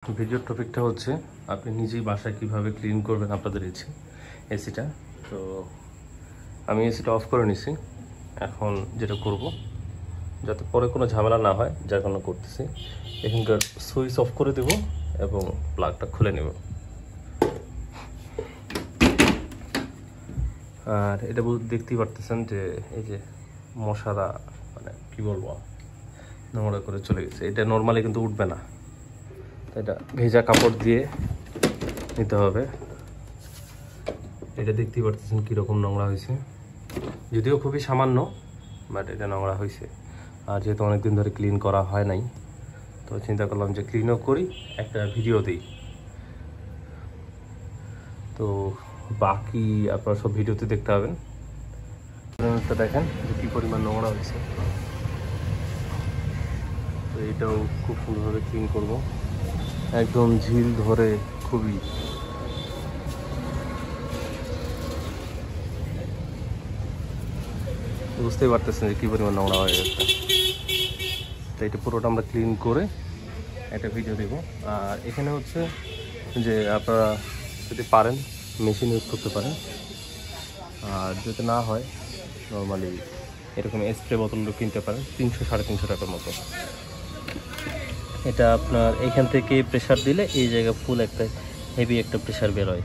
ভিডিওর টপিকটা হচ্ছে আপনি নিজেই বাসায় কিভাবে ক্লিন করবেন আপনাদের এসিটা। তো আমি এসিটা অফ করে নিছি। এখন যেটা করব যাতে পরে কোনো ঝামেলা না হয় যার কারণে করতেছি, এখানকার সুইচ অফ করে দেব এবং প্লাগটা খুলে নেব। আর এটা দেখতেই পারতেছেন যে এই যে মশারা মানে কি বলবো নোংরা করে চলে গেছে। এটা নর্মালি কিন্তু উঠবে না, এটা ভেজা কাপড় দিয়ে নিতে হবে। এটা দেখতেই পারতেছেন কীরকম নোংরা হয়েছে, যদিও খুবই সামান্য, বাট এটা নোংরা হয়েছে। আর যেহেতু অনেকদিন ধরে ক্লিন করা হয় নাই, তো চিন্তা করলাম যে ক্লিনও করি, একটা ভিডিও দিই। তো বাকি আপনারা সব ভিডিওতে দেখতে পাবেন। দেখেন যে কী পরিমাণ নোংরা হয়েছে। তো এটাও খুব সুন্দরভাবে ক্লিন করব, একদম ঝিল ধরে খুবই। বুঝতেই পারতেছেন যে কী পরিমাণ নোংরা হয়ে গেছে। তো এটা পুরোটা আমরা ক্লিন করে একটা ভিডিও দেব। আর এখানে হচ্ছে যে আপনারা যদি পারেন মেশিন ইউজ করতে পারেন, আর যদি না হয় নর্মালি এরকম স্প্রে বোতলগুলো কিনতে পারেন 300-350 টাকার মতো। এটা আপনার এখান থেকে প্রেসার দিলে এই জায়গা ফুল একটা হেভি একটা প্রেসার বের হয়।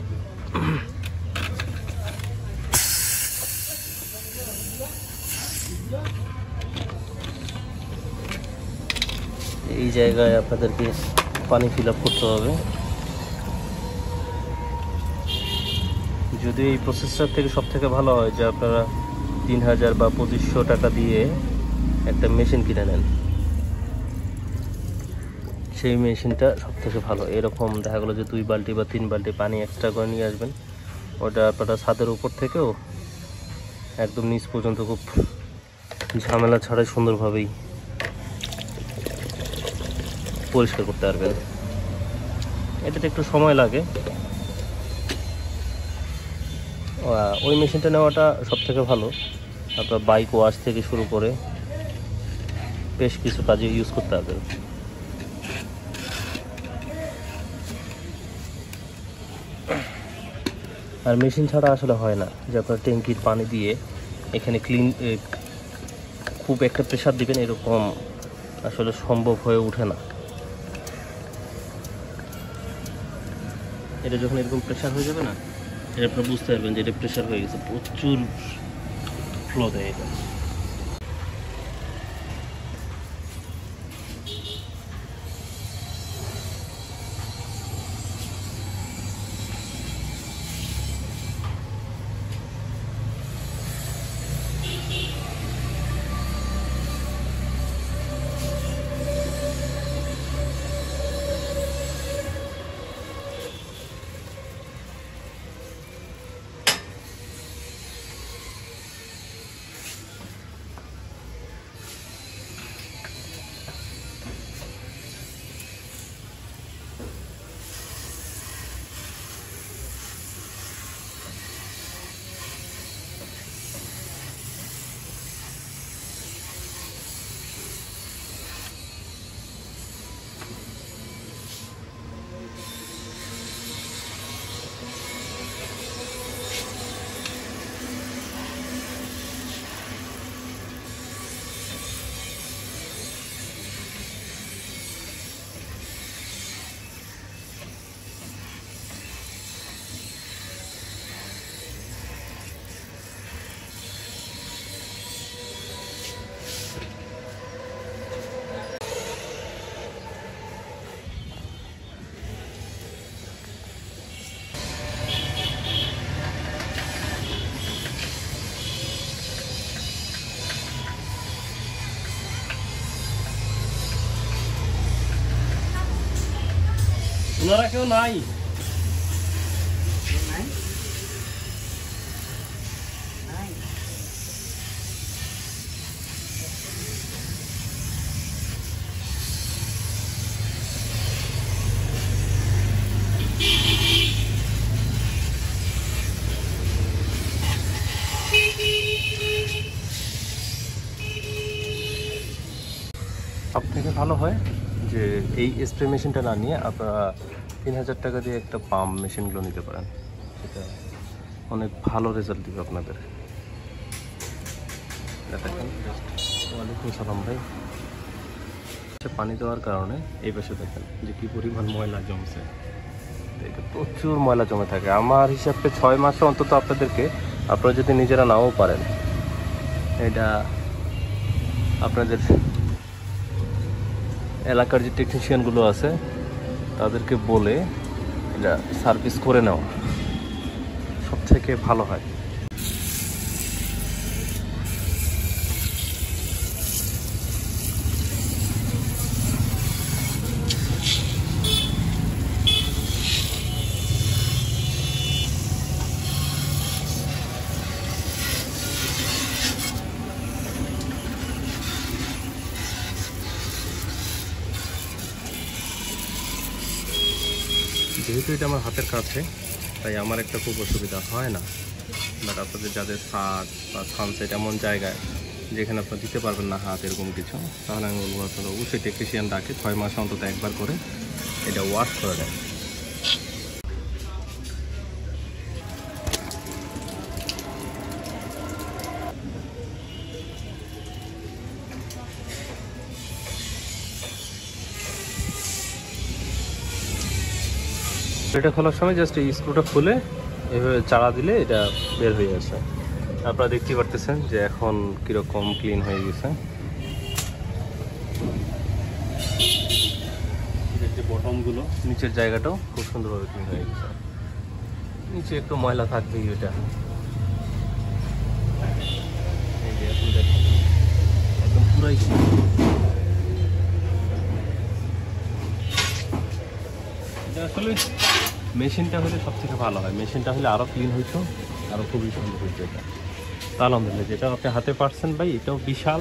এই জায়গায় আপনাদেরকে পানি ফিল আপ করতে হবে। যদি এই প্রসেসটার থেকে সব থেকে ভালো হয় যে আপনারা 3000 বা 2500 টাকা দিয়ে একটা মেশিন কিনে নেন, সেই মেশিনটা সব থেকে ভালো। এরকম দেখা গেলো যে 2 বালতি বা 3 বালতি পানি এক্সট্রা করে নিয়ে আসবেন। ওটা আপনারা ছাদের উপর থেকেও একদম নিচ পর্যন্ত খুব ঝামেলা ছাড়াই সুন্দরভাবেই পরিষ্কার করতে পারবেন। এটাতে একটু সময় লাগে। ওই মেশিনটা নেওয়াটা সব থেকে ভালো। আপনার বাইক ওয়াশ থেকে শুরু করে বেশ কিছু কাজে ইউজ করতে পারবেন। আর মেশিন ছাড়া আসলে হয় না যে আপনার ট্যাঙ্কির পানি দিয়ে এখানে ক্লিন খুব একটা প্রেশার দিবেন, এরকম আসলে সম্ভব হয়ে ওঠে না। এটা যখন এরকম প্রেশার হয়ে যাবে না, এটা আপনারা বুঝতে পারবেন যে এটা প্রেশার হয়ে গেছে, প্রচুর ফ্লো দেয় এটা। ওনারা কেউ নাই, সব থেকে ভালো হয় যে এই স্প্রে মেশিনটা না নিয়ে আপনারা 3000 টাকা দিয়ে একটা পাম্প মেশিনগুলো নিতে পারেন, সেটা অনেক ভালো রেজাল্ট দেবে আপনাদের। দেখেন, ওয়ালাইকুম সালাম ভাই। পানি দেওয়ার কারণে এই পাশে দেখেন যে কি পরিমাণ ময়লা জমছে, এটা প্রচুর ময়লা জমে থাকে। আমার হিসাবে 6 মাসে অন্তত আপনারা যদি নিজেরা নাও পারেন, এটা আপনাদের এলাকার যে টেকনিশিয়ানগুলো আছে তাদেরকে বলে এটা সার্ভিস করে নেওয়া সব থেকে ভালো হয়। যেহেতু এটা আমার হাতের কাছে, তাই আমার একটা খুব অসুবিধা হয় না। বাট আপনাদের যাদের ছাদ বা সানসেট এমন জায়গায় যেখানে আপনারা দিতে পারবেন না হাত এরকম কিছু, তাহলে আমি বলবো আপনারা অবশ্যই টেকনিশিয়ান ডাকে 6 মাসে অন্তত একবার করে এটা ওয়াশ করে দেয়। এটা খোলার সময় জাস্ট এই স্ক্রুটা খুলে এভাবে চাড়া দিলে এটা বের হয়ে আসে। আপনারা দেখতে পারতেছেন যে এখন কীরকম ক্লিন হয়ে গেছে। যে বটমগুলো নিচের জায়গাটাও খুব সুন্দরভাবে ক্লিন হয়ে গেছে। নিচে একটু ময়লা থাকবেই, এটা এই যে এখন দেখেন একদম পুরাই আসলে মেশিনটা হলে সব থেকে ভালো হয়। মেশিনটা হলে আরও ক্লিন হইতো, আরও খুবই সুন্দর হইতো এটা। আলহামদুলিল্লাহ, যেটা আপনি হাতে পারছেন ভাই, এটাও বিশাল,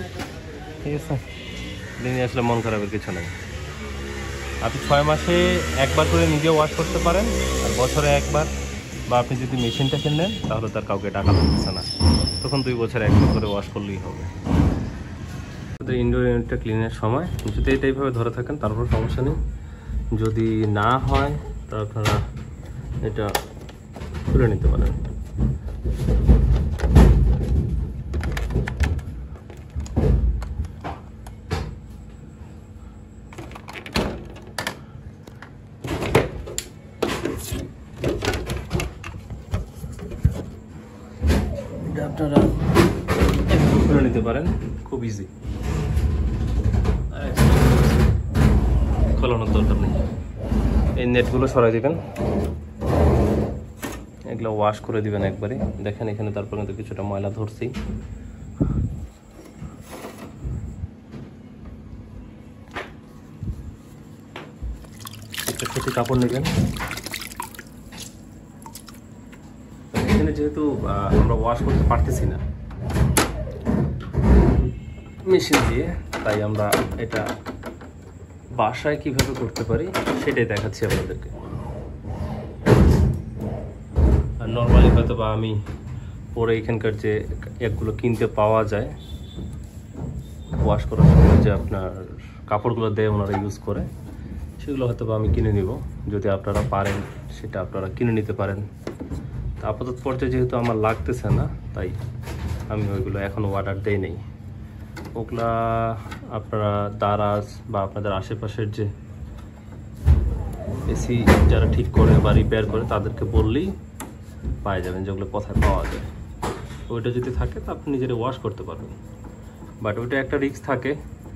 ঠিক আছে। দিনে আসলে মন খারাপের কিছু নেই। আপনি 6 মাসে একবার করে নিজে ওয়াশ করতে পারেন, আর বছরে একবার, বা আপনি যদি মেশিনটা কিনে নেন তাহলে তার কাউকে টাকা লাগতেছে না, তখন 2 বছরে একবার করে ওয়াশ করলেই হবে। ইনডোর ইউনিটটা ক্লিনের সময় যদি এটা এইভাবে ধরে থাকেন তারপর সমস্যা নেই। যদি না হয় তা আপনারা এটা খুলে নিতে পারেন। এটা আপনারা খুলে নিতে পারেন, খুব ইজি, খোলানোর দরকার নেই। এই নেটগুলো সরাই দিবেন, এগুলো ওয়াশ করে দিবেন একবারে। দেখেন এখানে তারপর কিন্তু কিছুটা ময়লা ধরছি। একটা সুতি কাপড় নেবেন। এখানে যেহেতু আমরা ওয়াশ করতে পারতেছি না মেশিন দিয়ে, তাই আমরা এটা বাসায় কিভাবে করতে পারি সেটাই দেখাচ্ছি আপনাদেরকে। আর নর্মালি হয়তো বা আমি পরে এখানকার যে একগুলো কিনতে পাওয়া যায় ওয়াশ করার সময়, যে আপনার কাপড়গুলো দেয় ওনারা ইউজ করে, সেগুলো হয়তো বা আমি কিনে নিব। যদি আপনারা পারেন সেটা আপনারা কিনে নিতে পারেন। তা আপাতত পর্যায়ে যেহেতু আমার লাগতেছে না, তাই আমি ওইগুলো এখনও অর্ডার দেই নেই। ওগুলা আপনারা দারাজ বা আপনাদের আশেপাশের যে এসি যারা ঠিক করে বা রিপেয়ার করে তাদেরকে বললেই পাওয়া যাবেন, যেগুলো কোথায় পাওয়া যায়। ওইটা যদি থাকে তো আপনি নিজেরা ওয়াশ করতে পারবেন। বাট ওইটা একটা রিস্ক থাকে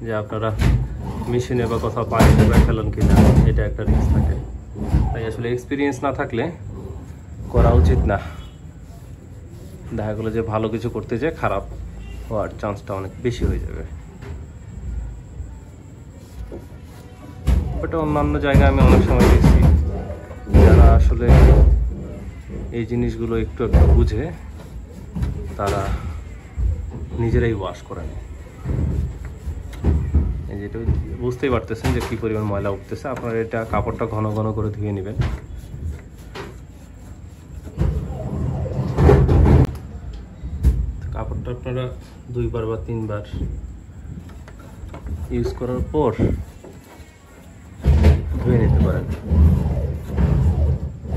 যে আপনারা মেশিনে বা কোথাও পানি ডুবে ফেলেন কিনা, এটা একটা রিস্ক থাকে। তাই আসলে এক্সপিরিয়েন্স না থাকলে করা উচিত না। দেখা গেলো যে ভালো কিছু করতে যেয়ে খারাপ হওয়ার চান্সটা অনেক বেশি হয়ে যাবে। ওটা অন্যান্য জায়গায় আমি অনেক সময় দেখছি যারা আসলে এই জিনিসগুলো একটু একটু বুঝে তারা নিজেরাই ওয়াশ করে নেয়। এই যেটা বুঝতেই পারতেছেন যে কী পরিমাণ ময়লা উঠতেছে। আপনারা এটা কাপড়টা ঘন ঘন করে ধুয়ে নেবেন। কাপড়টা আপনারা 2 বার বা 3 বার ইউজ করার পর যেতে পারেন।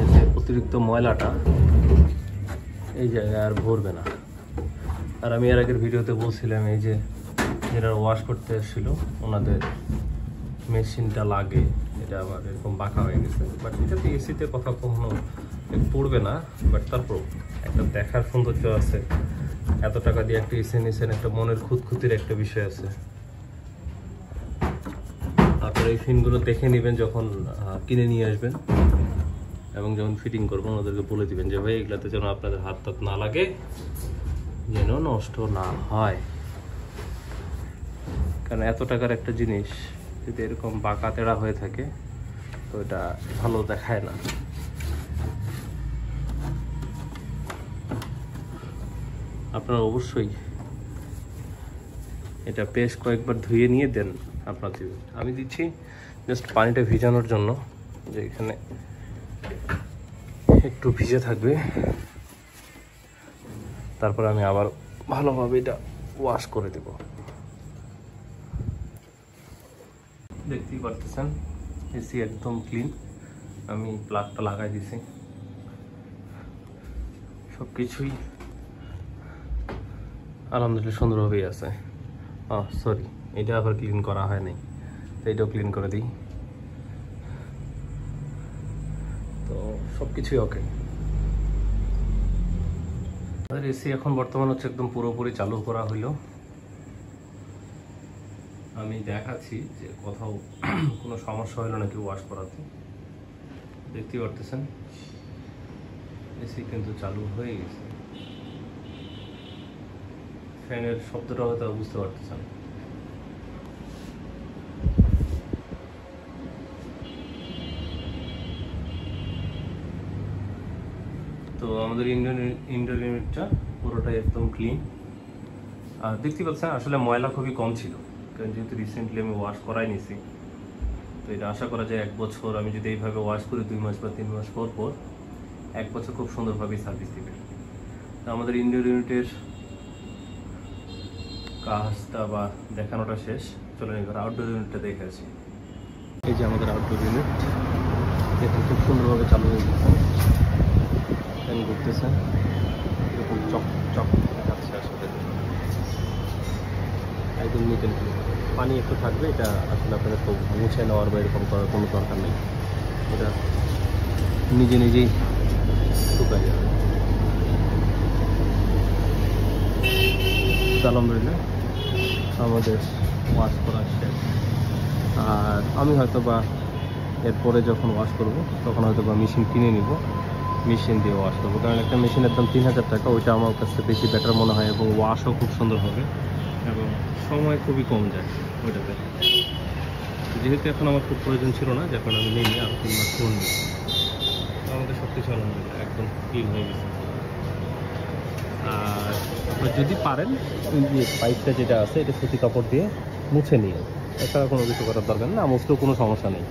এই যে অতিরিক্ত ময়লাটা এই জায়গায় আর ভরবে না। আর আমি এর আগের ভিডিওতে বলছিলাম এই যে যারা ওয়াশ করতে এসেছিল ওনাদের মেশিনটা লাগে, এটা আবার এরকম বাঁকা হয়ে গেছে। বাট এটাতে এসিতে কথা কখনো পড়বে না, বাট তারপর একটা দেখার সৌন্দর্য আছে। এত টাকা দিয়ে একটা এসি নিয়েছেন, একটা মনের খুঁতখুতির একটা বিষয় আছে। আপনারা এই ফিনগুলো দেখে নেবেন যখন কিনে নিয়ে আসবেন, এবং যখন ফিটিং করবেন ওদেরকে বলে দিবেন যে ভাই এগুলাতে যেন আপনাদের হাত টাত না লাগে, যেন নষ্ট না হয়। কারণ এত টাকার একটা জিনিস যদি এরকম বাঁকা তেড়া হয়ে থাকে তো এটা ভালো দেখায় না। আপনারা অবশ্যই এটা বেশ কয়েকবার ধুয়ে নিয়ে দেন আপনার দিবেন। আমি দিচ্ছি জাস্ট পানিটা ভিজানোর জন্য, যে এখানে একটু ভিজে থাকবে। তারপর আমি আবার ভালোভাবে এটা ওয়াশ করে দেব। দেখতেই পারতেছেন এসি একদম ক্লিন। আমি প্লাগটা লাগাই দিছি, সব কিছুই আলহামদুলিল্লাহ সুন্দরভাবেই আছে। সরি, এটা আবার ক্লিন করা হয় নাই, তো এটাও ক্লিন করে দিই। তো সব কিছুই ওকে। আমাদের এসি এখন বর্তমান হচ্ছে একদম পুরোপুরি চালু করা হইল। আমি দেখাচ্ছি যে কোথাও কোনো সমস্যা হইল নাকি ওয়াশ করাতে। দেখতেই পারতেছেন এসি কিন্তু চালু হয়ে গেছে। ফ্যানের শব্দটা হয়তো বুঝতে পারতেছেন। তো আমাদের ইনডোর ইউনিটটা পুরোটাই একদম ক্লিন। আর দেখতে পাচ্ছেন আসলে ময়লা খুবই কম ছিল, কারণ যেহেতু রিসেন্টলি আমি ওয়াশ করাই নিছি। তো এটা আশা করা যায় 1 বছর আমি যদি এইভাবে ওয়াশ করি 2 মাস বা 3 মাস পর পর 1 বছর খুব সুন্দরভাবে সার্ভিস দিবে। তো আমাদের ইনডোর ইউনিটের কাজটা বা দেখানোটা শেষ। চলেন এবার আউটডোর ইউনিটটা দেখে আসি। এই যে আমাদের আউটডোর ইউনিট, এটা খুব সুন্দরভাবে চালু হয়ে গেছে। ফ্যান ঘুরতেছে, এরকম চক চক দেখাচ্ছে আসলে একদম নিট অ্যান্ড ক্লিন। পানি একটু থাকবে, এটা আসলে আপনাদের খুব মুছে নেওয়ার বা এরকম করার কোনো দরকার নেই, এটা নিজে নিজেই শুকায় যাবে। আলহামদুলিল্লাহ আমাদের ওয়াশ করা শেষ। আর আমি হয়তো বা এরপরে যখন ওয়াশ করব তখন হয়তো বা মেশিন কিনে নিব, মেশিন দিয়ে ওয়াশ করবো। কারণ একটা মেশিনের দাম 3000 টাকা, ওইটা আমার কাছে বেশি বেটার মনে হয়, এবং ওয়াশও খুব সুন্দর হবে এবং সময় খুবই কম যায় ওইটাতে। যেহেতু এখন আমার খুব প্রয়োজন ছিল না, যখন আমি নিই আর 3 মাস পর নিই, আমাদের সব কিছু আলহামদুলিল্লাহ একদম ক্লিন হয়ে গেছে। আর আপনার যদি পারেন ওই যে পাইপটা যেটা আছে এটা সুতি কাপড় দিয়ে মুছে নিয়ে, এছাড়া কোনো কিছু করার দরকার না, মুছলেও কোনো সমস্যা নেই।